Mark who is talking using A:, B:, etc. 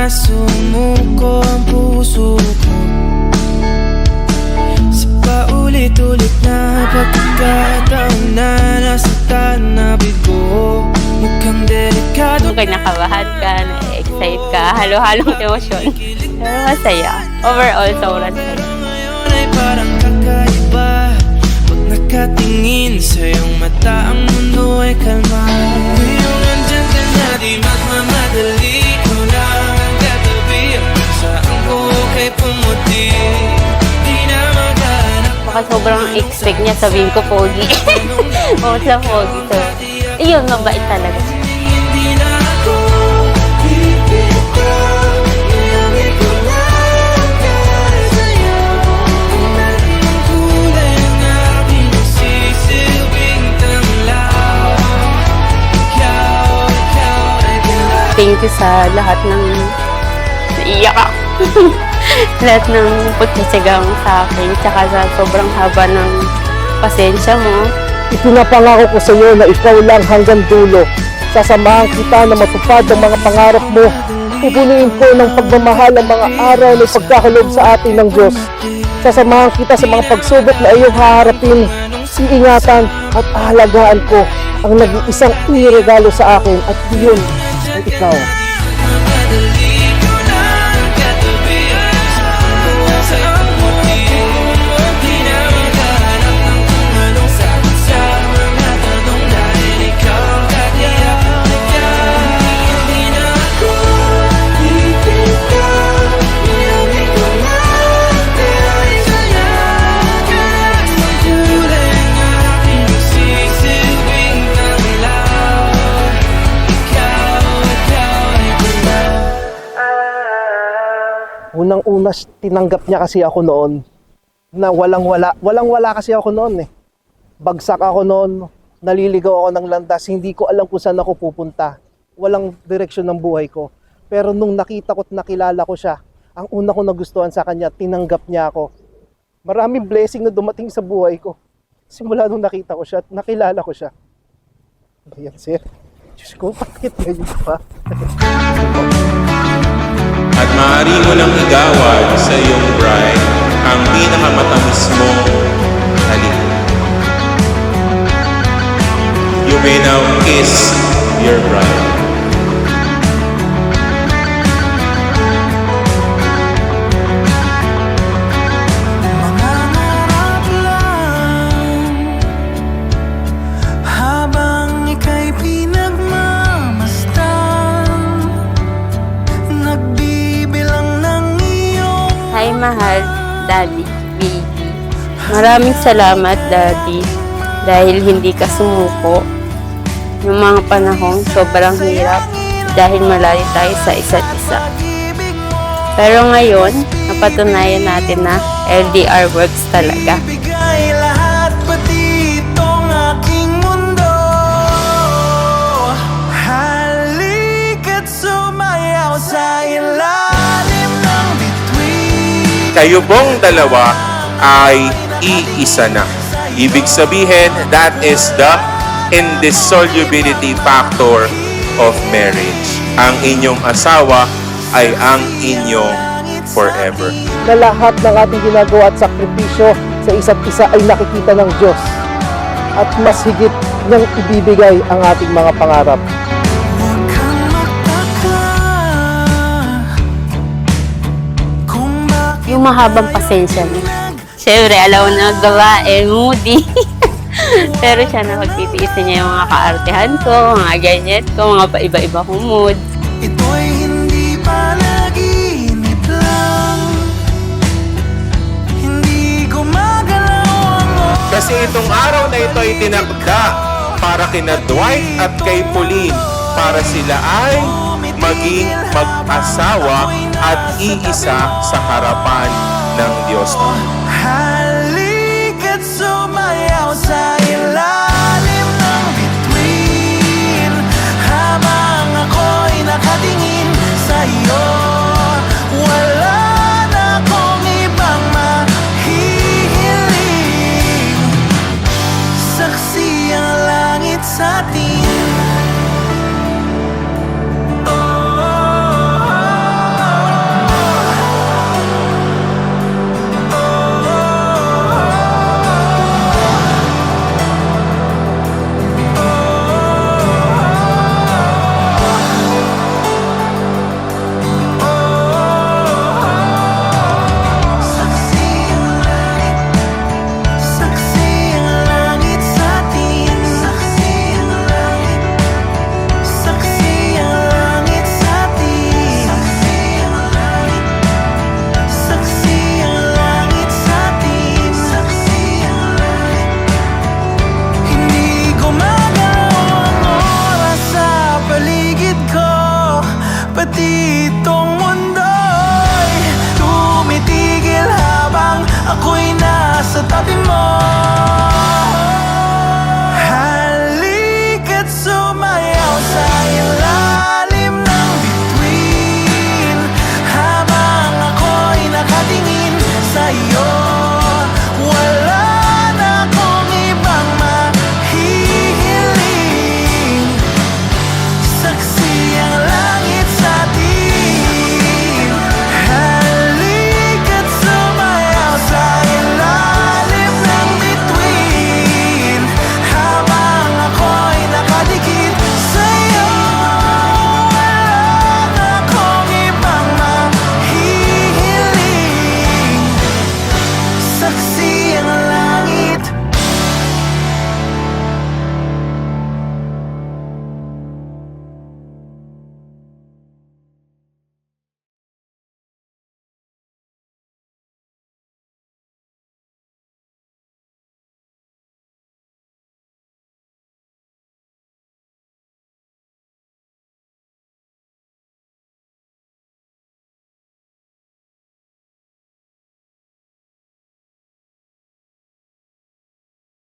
A: na sumuko ang puso ko sa paulit-ulit na pagkakataon na nasaktan na bigo. Mukhang delikado
B: Kung kinakabahan ka, na-excite ka, halo-halong emosyon. Pero masaya. Overall, sobrang saya.
A: ngayon ay parang kakaiba. Pag nakatingin sa iyong mata, ang mundo ay kalma. Ngayong nandyan ka na, di magmamadali. Ikaw lang ang katabi. Ang saan ko kay pumuti. Di na maghanap.
B: Baka sobrang expect niya sabihin ko pogi. Oo, sa pogi. So, yun, mabait talaga.
A: Hindi na ako pipitaw. Ngayon ko lang dahil sa'yo. Ang naging kulay ng aking nagsisilbing tanglaw. Ikaw ay galaw.
B: Thank you sa lahat ng naiyak ako. Lahat ng pagkasigang sa akin. Tsaka sa sobrang haba ng pasensya mo.
C: Ipinapangako ko sa iyo na ikaw lang hanggang dulo. Sasamahan kita na matupad ang mga pangarap mo. Pupunuin ko ng pagmamahal ang mga araw na ipagkakalob sa atin ng Diyos. Sasamahan kita sa mga pagsubok na iyong haharapin. Iingatan at ahalagaan ko ang nag-iisang iniregalo sa akin at iyon ay ikaw.
A: Madali ko lang katabi. Ang saan ko sa pumuti. Di na maghanap ng kung anong sagot sa mga tanong. Dahil ikaw ang katiyak. Hindi na ako pipitaw. Ngayon ko lang dahil sa'yo. Ang kulay ng aking nagsisilbing tanglaw. Ikaw ay galaw.
C: Unang-una, tinanggap niya kasi ako noon na walang-wala kasi ako noon eh. Bagsak ako noon, naliligaw ako ng landas, hindi ko alam kung saan ako pupunta. Walang direksyon ng buhay ko. Pero nung nakita ko at nakilala ko siya, ang una ko nagustuhan sa kanya, tinanggap niya ako. Maraming blessing na dumating sa buhay ko. Simula nung nakita ko siya at nakilala ko siya. Ayan, sir. Diyos ko, bakit ngayon pa?
D: At maaari mo nang igawad sa iyong bride ang pinakamatamis mong halik. You may now kiss your bride.
A: Mangarap lang habang ika'y pinagmamasdan. Nagbibilang ng iyong
B: Hi, mahal, Daddy, baby. Maraming salamat, Daddy. Dahil hindi ka sumuko. Yung mga panahong sobrang hirap dahil malayo tayo sa isa't isa. Pero ngayon, napatunayan natin na LDR works talaga.
A: ibigay lahat pati itong aking mundo. Halika't sumayaw sa ilalim ng bituin.
D: Kayo pong dalawa ay iisa na. Ibig sabihin, that is the indissolubility factor of marriage. Ang inyong asawa ay ang inyong forever.
C: Na lahat ng ating ginagawa at sakripisyo sa isa't isa ay nakikita ng Diyos. At mas higit niyang ibibigay ang ating mga pangarap.
A: Huwag kang magtaka kung bakit
B: Yung mahabang pasensya mo. Siyempre, alam mo na gawain, moody. Pero siya na pagtitiisin niya yung mga kaartehan ko, mga ganyan ko, mga paiba-iba kong mood.
A: ito'y hindi panaginip lang. Hindi gumagalaw ang
D: Kasi itong araw na ito ay tinakda para kina Dwight at kay Pauline para sila ay maging mag-asawa at iisa sa harapan ng Diyos.
A: halika't sumayaw sa ilalim ng bituin. Habang ako'y nakatingin sa iyo, wala na akong ibang mahihiling. Saksi ang langit sa atin.